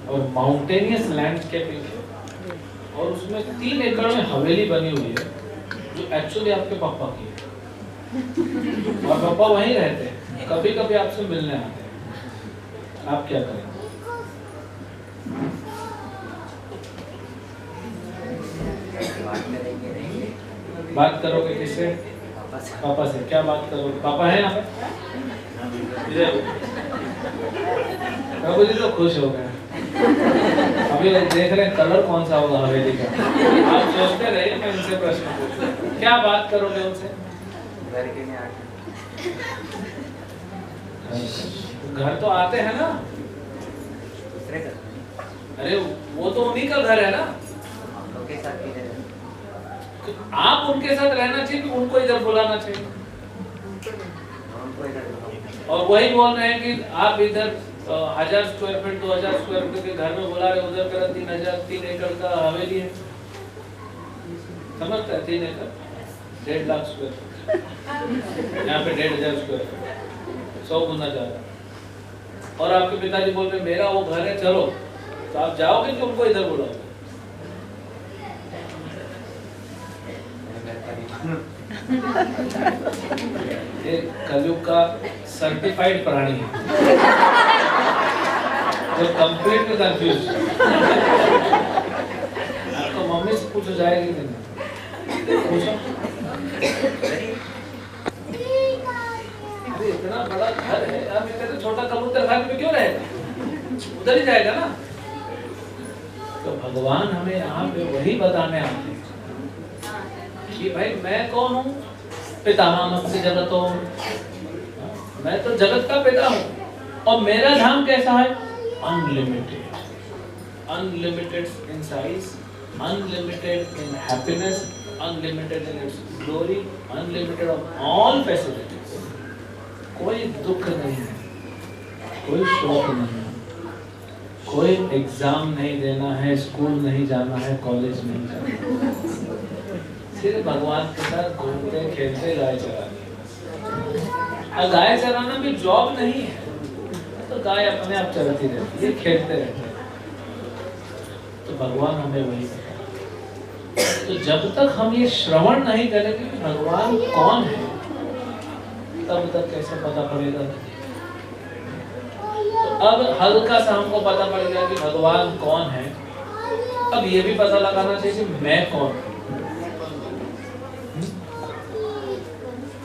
और mountainous landscaping है, और उसमें 3 एकड़ में हवेली बनी हुई है जो एक्चुअली आपके पापा की है, और पापा वहीं रहते हैं, कभी कभी आपसे मिलने आते हैं, आप क्या करेंगे? बात करोगे किससे? पापा से। क्या बात करोगे? पापा है यहाँ पे? प्रभु जी तो खुश हो गए, अभी देख रहे हैं कलर कौन सा होगा हवेली का। आप सोचते रहिए, मैं उनसे प्रश्न पूछूं। क्या बात करोगे उनसे? घर तो आते हैं ना? अरे वो तो उन्हीं का घर है ना, आप उनके साथ रहना चाहिए कि उनको इधर बुलाना चाहिए? और वही बोल रहे हैं कि आप इधर 1000 स्क्वायर फीट 2000 स्क्वायर फीट के घर में बुला रहे, उधर करा 3 एकड़ का हवेली है, समझता है? 3 एकड़ 1.5 लाख स्क्वायर फीट, यहाँ पे 1500 स्क्वायर फीट, 100 गुना ज्यादा। और आपके पिताजी बोल रहे मेरा वो घर है, चलो, तो आप जाओगे कि उनको इधर बुलाओगे? ये कलयुग का सर्टिफाइड प्राणी है जो कंप्लीटली कंफ्यूज। आपको मम्मी से पूछो जाएगी कि नहीं? पूछो। अरे इतना बड़ा घर है, आप ये कहते छोटा कबूतर खाने में क्यों रहेगा? उधर ही जाएगा ना। तो भगवान हमें यहाँ पे वही बताने आते हैं कि भाई मैं कौन हूँ? पितामह से जगत हो, मैं तो जगत का पिता हूँ, और मेरा धाम कैसा है? Unlimited, unlimited in size, unlimited in happiness, unlimited in its glory, unlimited of all facilities. कोई दुख नहीं है, कोई शोक नहीं है, कोई एग्जाम नहीं देना है, स्कूल नहीं जाना है, कॉलेज नहीं जाना है, सिर्फ भगवान के साथ घूमते खेलते गाय चरानी है। और गाय चराना भी जॉब नहीं है, तो गाय अपने आप चलती रहती है, खेलते रहते हैं। तो भगवान हमें वही बताता है। तो जब तक हम ये श्रवण नहीं करेंगे कि भगवान कौन है, तब तक कैसे पता पड़ेगा? तो अब हल्का सा हमको पता पड़ गया कि भगवान कौन है, अब ये भी पता लगाना चाहिए कि मैं कौन हूँ।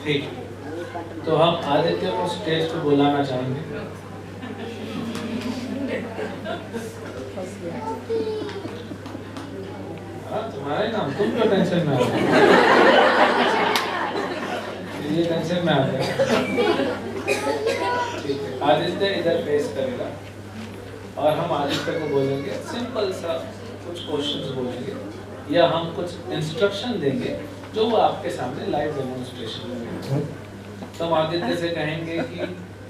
ठीक, तो हम आदित्य को स्टेज पे बुलाना चाहेंगे। तुम्हारा नाम, तुम क्यों टेंशन में आ गए? ये टेंशन में आ गए। ठीक है, आदित्य इधर फेस करेगा और हम आदित्य को बोलेंगे, सिंपल सा कुछ क्वेश्चंस बोलेंगे या हम कुछ इंस्ट्रक्शन देंगे जो वो आपके सामने लाइव डेमोन्स्ट्रेशन में। तो हम आदित्य से कहेंगे कि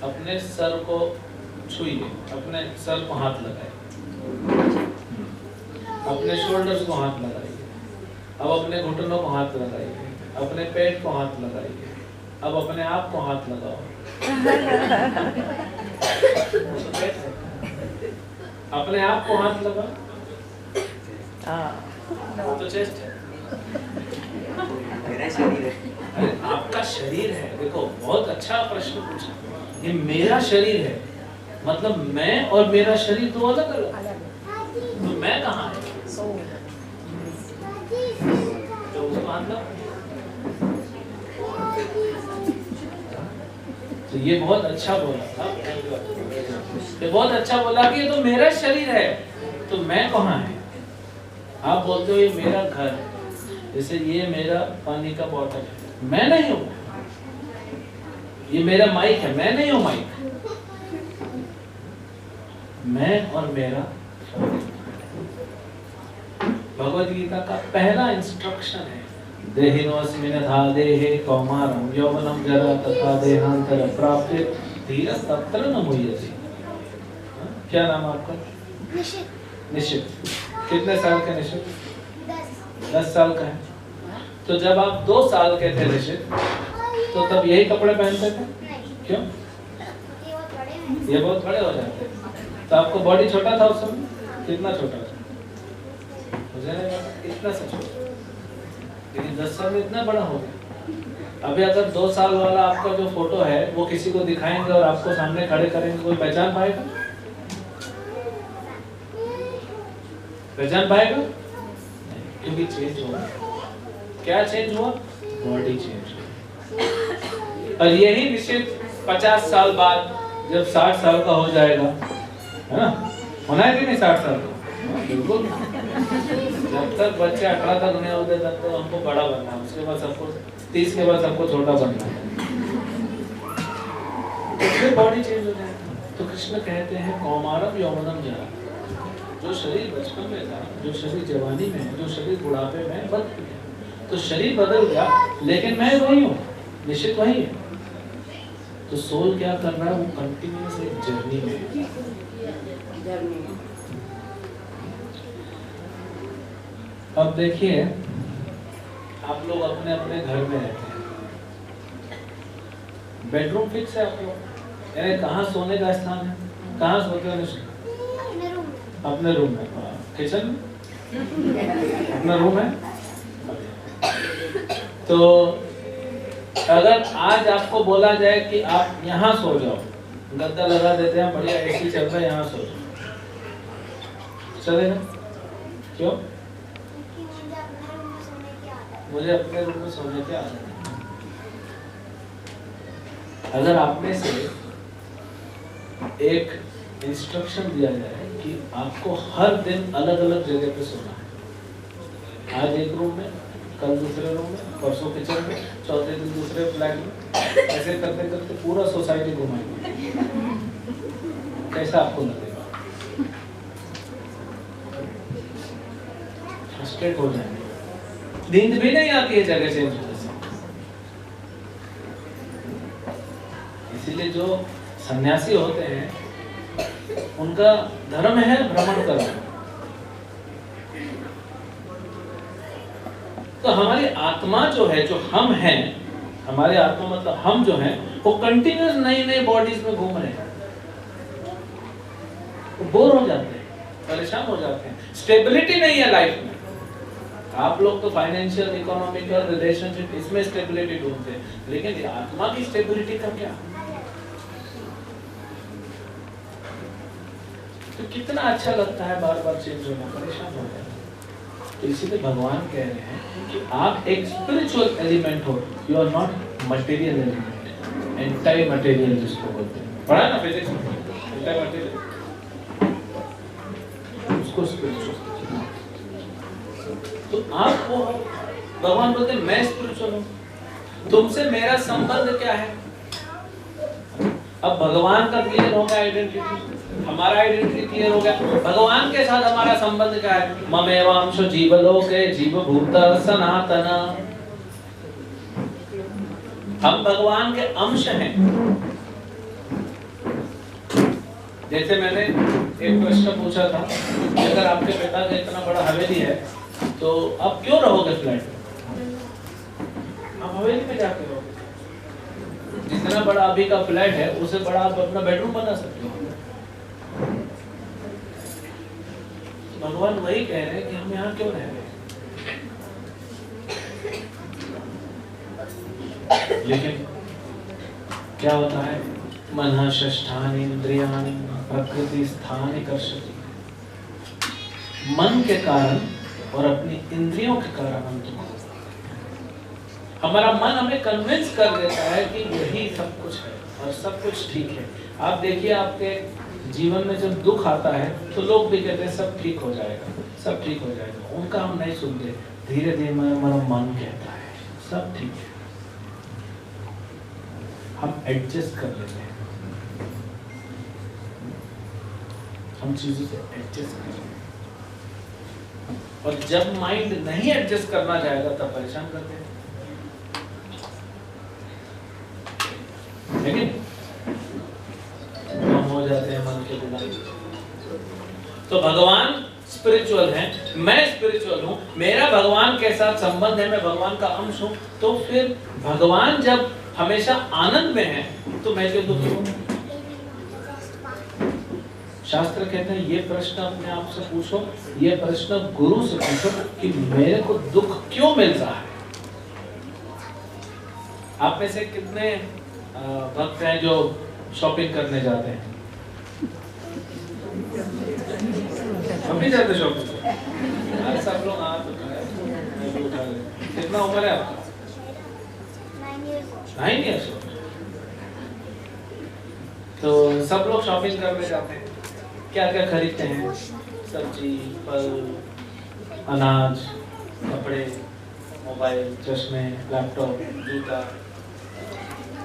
अपने सर को छुइए, अपने सर को हाथ लगाइए, अपने शोल्डर्स को हाथ लगाइए, अब अपने घुटनों को हाथ लगाइए, अपने पेट को हाथ लगाइए, अब अपने आप को हाथ लगाओ। अपने आप को हाथ लगाओ, तो चेस्ट है, मेरा शरीर है। अरे आपका शरीर है, देखो बहुत अच्छा प्रश्न पूछा। ये मेरा शरीर है, मतलब मैं और मेरा शरीर दो अलग अलग। तो मैं कहाँ है? तो उसको मतलब तो ये बहुत अच्छा बोला था, ये बहुत अच्छा बोला कि ये तो मेरा शरीर है, तो मैं कहाँ है? आप बोलते हो ये मेरा घर, जैसे ये मेरा पानी का बॉटल है, मैं नहीं हूँ। ये मेरा माइक है, मैं नहीं हूँ माइक। मैं और मेरा। भगवद गीता का पहला इंस्ट्रक्शन है, देहिनोऽस्मिन् यथा देहे कौमारं यौवनं जरा तथा देहांतर प्राप्ते धीरः तत्र न मुह्यते। क्या नाम आपका? निशित। निशित। कितने साल के निशित? 10 साल का है। तो जब आप 2 साल के थे निशित, तो तब यही कपड़े पहनते थे? क्यों? ये बहुत बड़े हो जाते। तो आपको बॉडी छोटा था उस समय? कितना छोटा था, मुझे नहीं पता इतना सा छोटा, लेकिन 10 साल में इतना बड़ा हो गया। अभी अगर 2 साल वाला आपका जो फोटो है वो किसी को दिखाएंगे और आपको सामने खड़े करेंगे, कोई पहचान पाएगा? पहचान पाएगा? क्योंकि चेंज हुआ। क्या चेंज हुआ? बॉडी चेंज हुआ। और यही निश्चित 50 साल बाद जब 60 साल का हो जाएगा, है ना, होना है कि नहीं 60 साल का? बिल्कुल। जब तक बच्चे 18 तक नहीं होते तब तो हमको बड़ा बनना है, उसके बाद सबको 30 के बाद सबको छोटा बनना है, तो फिर बॉडी चेंज हो जाएगी। तो कृष्ण कहते हैं कौमारम यौवनम जरा, जो शरीर बचपन में था, जो शरीर जवानी में है, जो शरीर बुढ़ापे में बदल गया। तो शरीर बदल गया लेकिन मैं वही हूँ, निश्चित वही है। तो सोल क्या कर रहा है? वो कंटिन्यूअस एक जर्नी में है। अब देखिए, आप लोग अपने अपने घर में रहते हैं, बेडरूम फिक्स है आप लोग, यानी कहाँ सोने का स्थान है? कहाँ सोते हैं? अपने रूम में। किचन में अपना रूम है। तो अगर आज आपको बोला जाए कि आप यहाँ सो जाओ, गद्दा लगा देते हैं, बढ़िया एसी चल रहा है, यहाँ सो जाओ, चलेगा? क्यों? मुझे अपने रूम में सोने की आदत है। अगर आप में से एक इंस्ट्रक्शन दिया जाए कि आपको हर दिन अलग अलग जगह पे सोना है, आज एक रूम में, कल दूसरे रूम में, परसों किचन में, चौथे दिन दूसरे फ्लैट में, ऐसे करते करते पूरा सोसाइटी घुमाएंगे, कैसा आपको लगेगा? फ्रस्ट्रेट हो जाएंगे, नींद भी नहीं आती है जगह चेंज होने से। इसीलिए जो सन्यासी होते हैं उनका धर्म है भ्रमण करना। तो हमारी आत्मा जो है, जो हम हैं, हमारे आत्मा मतलब हम जो हैं, वो कंटिन्यूस नई नई बॉडीज में घूम रहे हैं, वो बोर हो जाते हैं, परेशान हो जाते हैं, स्टेबिलिटी नहीं है लाइफ में। आप लोग तो फाइनेंशियल, इकोनॉमिकल, रिलेशनशिप, इसमें स्टेबिलिटी ढूंढते हैं, लेकिन आत्मा की स्टेबिलिटी का क्या? तो कितना अच्छा लगता है बार बार चेंज होना, परेशान हो जाए। तो इसीलिए भगवान कह रहे हैं कि आप एक स्पिरिचुअल एलिमेंट हो, you are not material element, anti material जिसको बोलते हैं, पढ़ा ना फिजिक्स में, एंटी मटेरियल, उसको स्पिरिचुअल। तो आपको भगवान बोलते हैं मैं स्पिरिचुअल हूँ, तुमसे मेरा संबंध क्या है? अब भगवान का क्लियर हो गया आइडेंटिटी, हमारा आइडेंटिटी क्लियर हो गया, भगवान के साथ हमारा संबंध क्या है? ममेवांशो जीवलोके जीवभूत सनातन, हम भगवान के अंश हैं। जैसे मैंने एक प्रश्न पूछा था, अगर आपके पिता का इतना बड़ा हवेली है तो आप क्यों रहोगे फ्लैट में? आप हवेली में जाके रहोगे। जितना बड़ा अभी का फ्लैट है उससे बड़ा आप अपना बेडरूम बना सकते हो। भगवान वही कह रहे हैं कि हम यहाँ क्यों रह रहे हैं। लेकिन क्या होता है? मनः षष्ठानि इंद्रियाणि प्रकृति स्थानि कर्षति। मन के कारण और अपनी इंद्रियों के कारण हम दुख होते हैं। हमारा मन हमें कन्विंस कर देता है कि यही सब कुछ है और सब कुछ ठीक है। आप देखिए, आपके जीवन में जब दुख आता है तो लोग भी कहते हैं सब ठीक हो जाएगा, सब ठीक हो जाएगा। उनका हम नहीं सुनते, धीरे धीरे हमारा मन कहता है सब ठीक है, हम एडजस्ट कर लेते हैं, हम चीजों से एडजस्ट कर लेते हैं। और जब माइंड नहीं एडजस्ट करना चाहेगा तब परेशान करते हैं। लेकिन हम हो जाते हैं मन के बिना। तो भगवान स्पिरिचुअल है, मैं स्पिरिचुअल हूँ, मेरा भगवान के साथ संबंध है, मैं भगवान का अंश हूँ। तो फिर भगवान जब हमेशा आनंद में है तो मैं क्यों दुखी हूँ? शास्त्र कहते हैं ये प्रश्न अपने आप से पूछो, ये प्रश्न गुरु से पूछो कि मेरे को दुख क्यों मिल रहा है। आप में से कितने भक्त हैं जो शॉपिंग करने जाते हैं? हम भी जाते शॉपिंग पे? सब लोग हाथ उठाए, कितना उम्र है आपका? 9 years। तो सब लोग शॉपिंग करने जाते हैं, क्या क्या खरीदते हैं? सब्जी, फल, अनाज, कपड़े, मोबाइल, चश्मे, लैपटॉप, जूता,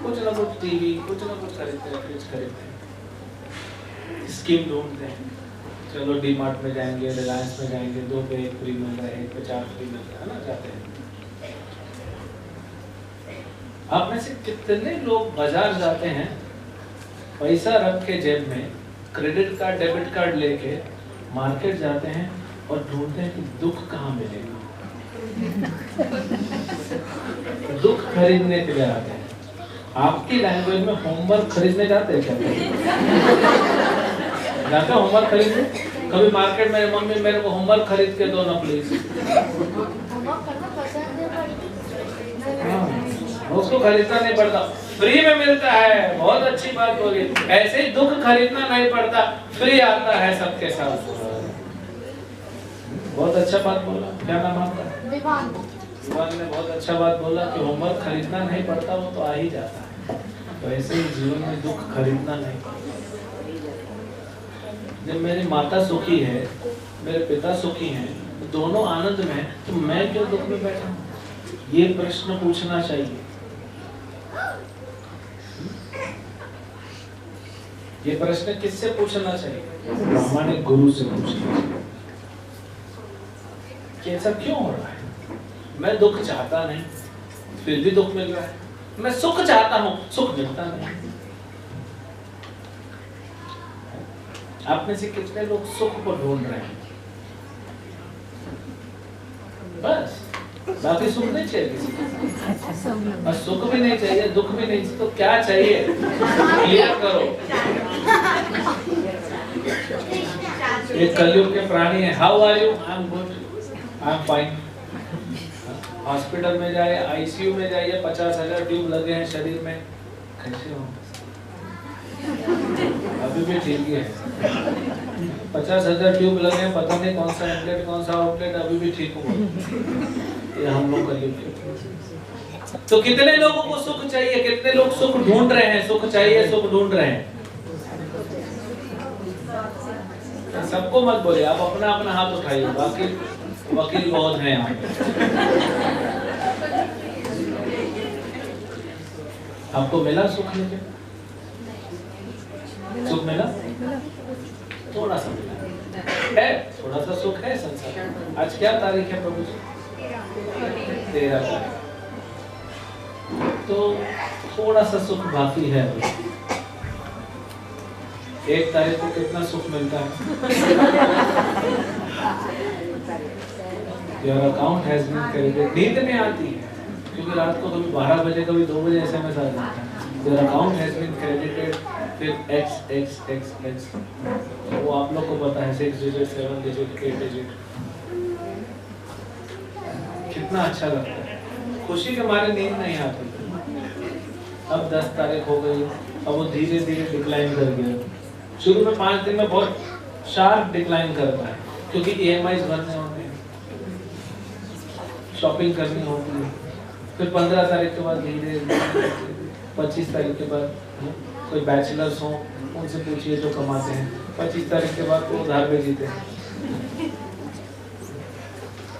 कुछ ना कुछ टीवी, कुछ ना कुछ खरीदते हैं, फ्रिज खरीदते हैं, स्कीम ढूंढते हैं। चलो डी मार्ट में जाएंगे, रिलायंस में जाएंगे, 2 पे 1 फ्री मिल रहा है, 1 पे 4 फ्री मिल रहा है ना, जाते हैं। आप में से कितने लोग बाजार जाते हैं, पैसा रख के जेब में, क्रेडिट कार्ड डेबिट कार्ड लेके मार्केट जाते हैं और ढूंढते हैं कि दुख कहाँ मिलेगा। दुख खरीदने के लिए आते हैं। आपकी लैंग्वेज में होमवर्क खरीदने जाते हैं क्या? जाते हो होमवर्क खरीदने? कभी मार्केट में मम्मी मेरे को होमवर्क खरीद के दो ना प्लीज। उसको खरीदना नहीं पड़ता, फ्री में मिलता है। बहुत अच्छी बात बोली। ऐसे ही दुख खरीदना नहीं पड़ता, फ्री आता है सबके साथ। बहुत अच्छा बात बोला। क्या नाम आपका? विवान ने बहुत अच्छा बात बोला कि होमवर्क खरीदना नहीं पड़ता, वो तो आ ही जाता है। तो ऐसे ही जीवन में दुख खरीदना नहीं पड़ता। जब मेरी माता सुखी है, मेरे पिता सुखी हैं, दोनों आनंद में, तो मैं क्यों दुख में बैठा हूँ? ये प्रश्न पूछना चाहिए। ये प्रश्न किससे पूछना चाहिए? प्रामाणिक गुरु से पूछना चाहिए कि ऐसा क्यों हो रहा है। मैं दुख चाहता नहीं, फिर भी दुख मिल रहा है। मैं सुख चाहता हूं, सुख मिलता नहीं। आप में से कितने लोग सुख को ढूंढ रहे हैं? बस, बाकी सुख नहीं चाहिए किसी को। और सुख भी नहीं चाहिए, दुख भी नहीं चाहिए, तो क्या चाहिए? क्लियर करो। एक कलयुग के प्राणी है। How are you? I am good, I am fine. Hospital में जाए, आईसीयू में जाइए, 50,000 ट्यूब लगे हैं शरीर में, कैसे हो? अभी भी ठीक है। 50,000 ट्यूब लगे हैं, पता नहीं कौन सा इनलेट कौन सा आउटलेट, अभी भी ठीक हुआ। ये हम लोग कलयुग। तो कितने लोगों को सुख चाहिए? कितने लोग सुख ढूंढ रहे हैं? सुख चाहिए, सुख ढूंढ रहे हैं। सबको मत बोले, आप अपना अपना हाथ उठाइए। बाकी वकील बहुत हैं यहाँ पे। आपको मिला सुख? लेके सुख मिला? थोड़ा सा मिला है, थोड़ा सा सुख है संसार। आज क्या तारीख है प्रभु जी? 13 तारीख। तो थोड़ा सा सुख बाकी है। 1 तारीख को कितना सुख मिलता है? Your account has been credited। नींद में आती है, क्योंकि रात को कभी 12 बजे कभी 2 बजे SMS आ जाता है। Your account has been credited, फिर X। वो आप लोग को पता है, 6 डिजिट, 7 डिजिट, 8 डिजिट। कितना अच्छा लगता है। खुशी के मारे नींद नहीं आती। अब 10 तारीख हो गई, अब वो धीरे धीरे डिक्लाइन कर गया। शुरू में 5 दिन में बहुत शार्प डिक्लाइन करता है, क्योंकि EMIs भरने होंगे, शॉपिंग करनी होगी। फिर 15 तारीख के बाद धीरे, 25 तारीख के बाद कोई बैचलर्स हो उनसे पूछिए जो कमाते हैं, 25 तारीख के बाद वो उधार पे जीते हैं।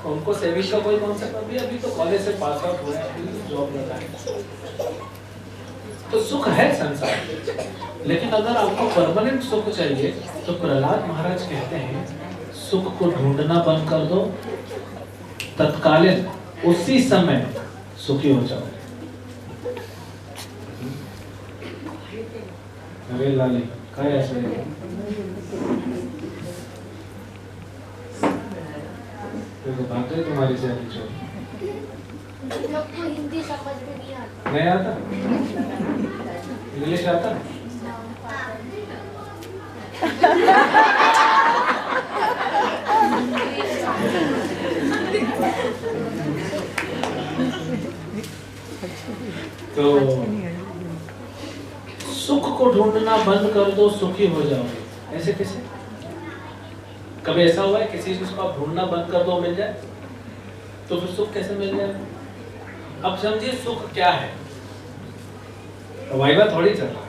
उनको सेविंग का कोई कॉन्सेप्ट अभी तो कॉलेज से पास आउट हुए, अभी जॉब लगा है। तो सुख है संसार, लेकिन अगर आपको परमानेंट सुख चाहिए तो प्रहलाद महाराज कहते हैं सुख को ढूंढना बंद कर दो, तत्कालीन उसी समय सुखी हो जाओ। अरे लाली काय ऐसे तो बात है तुम्हारी से हिंदी समझ में नहीं आता? इंग्लिश आता? तो सुख को ढूंढना बंद कर दो, सुखी हो जाओगे। ऐसे कैसे? कभी ऐसा हुआ है किसी चीज को आप ढूंढना बंद कर दो मिल जाए? तो फिर सुख कैसे मिल जाए? अब समझिए सुख क्या है। तो वाइवा थोड़ी चल रहा है,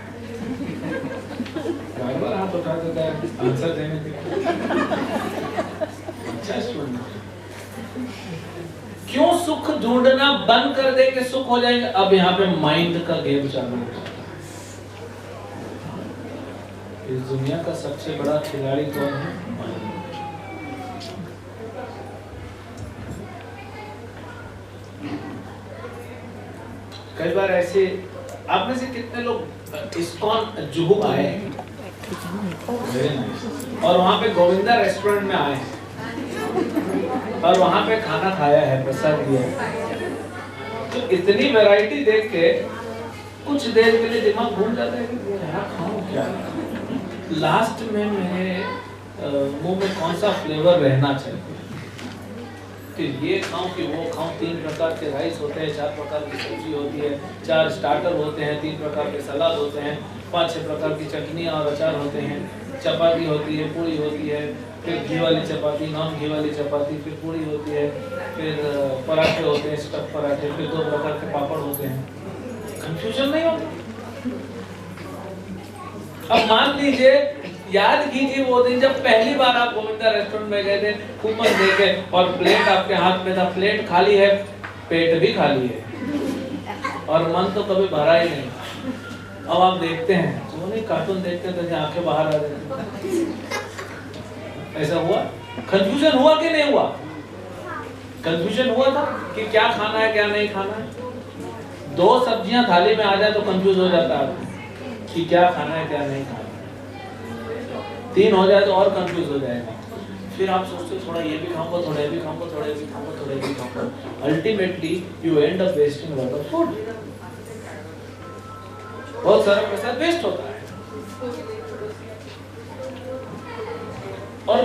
वाइवा हाथ उठा देता है आंसर देने के लिए। अच्छा स्टूडेंट, क्यों सुख ढूंढना बंद कर देंगे सुख हो जाएंगे? अब यहाँ पे माइंड का गेम चालू हो जाता है। इस दुनिया का सबसे बड़ा खिलाड़ी कौन है? माइंड। कई बार ऐसे आप में से कितने लोग इस्कॉन जुहू आए हैं? और वहां पे गोविंदा रेस्टोरेंट में आए हैं और वहां पे खाना खाया है, प्रसाद लिया है, तो इतनी वैरायटी देख के कुछ देर के लिए दिमाग घूम जाता है कि क्या खाऊं क्या। लास्ट में मेरे मुंह में कौन सा फ्लेवर रहना चाहिए कि ये खाऊं कि वो खाऊं। 3 प्रकार के राइस होते हैं, 4 प्रकार की सब्जी होती है, 4 स्टार्टर होते हैं, 3 प्रकार के सलाद होते हैं, 5-6 प्रकार की चटनी और अचार होते हैं, चपाती होती है, पूरी होती है, फिर घी वाली चपाती, नॉन घी वाली चपाती, फिर पूरी होती है, फिर पराठे होते हैं, स्टफ पराठे, फिर 2 प्रकार के पापड़ होते हैं। कंफ्यूजन नहीं होता? अब मान लीजिए, याद कीजिए वो दिन जब पहली बार आप गोविंदा रेस्टोरेंट में गए थे, कूपन देके और प्लेट आपके हाथ में था, प्लेट खाली है, पेट भी खाली है और मन तो कभी भरा ही नहीं। अब आप देखते हैं, वो नहीं कार्टून देखते थे आंखें बाहर आ जाती, ऐसा हुआ? कंफ्यूजन हुआ कि नहीं हुआ? कंफ्यूजन हुआ था कि क्या खाना है क्या नहीं खाना है। 2 सब्जियां थाली में आ जाए तो कंफ्यूज हो जाता है कि क्या खाना है क्या नहीं खाना। 3 हो जाए तो और कंफ्यूज हो जाएगा। फिर आप सोचते थोड़ा ये भी खाऊंगा, थोड़ा ये भी खाऊंगा, थोड़ा ये भी खाऊंगा, थोड़ा ये भी खाऊंगा। Ultimately you and up wasting lot of food. बहुत सारा पैसा वेस्ट होता है। और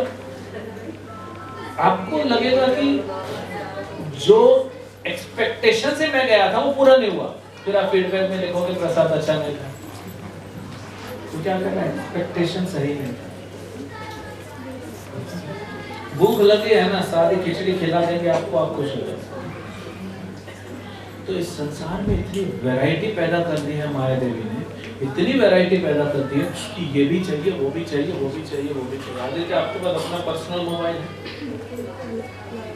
आपको लगेगा कि जो एक्सपेक्टेशन से मैं गया था वो पूरा नहीं हुआ। फिर आप फीडबैक में लिखोगे प्रसाद अच्छा नहीं था। तो क्या करना है? एक्सपेक्टेशन सही नहीं था। भूख लगी है ना, सारी खिचड़ी खिला देंगे आपको, आप खुश हो जाओगे। तो इस संसार में इतनी वैरायटी पैदा कर दी है माया देवी ने, इतनी वैरायटी पैदा कर दी है कि ये भी चाहिए, वो भी चाहिए, वो भी चाहिए, वो भी चाहिए। आदित्य आपके पास अपना पर्सनल मोबाइल है,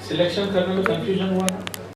सिलेक्शन करने में कंफ्यूजन हुआ ना?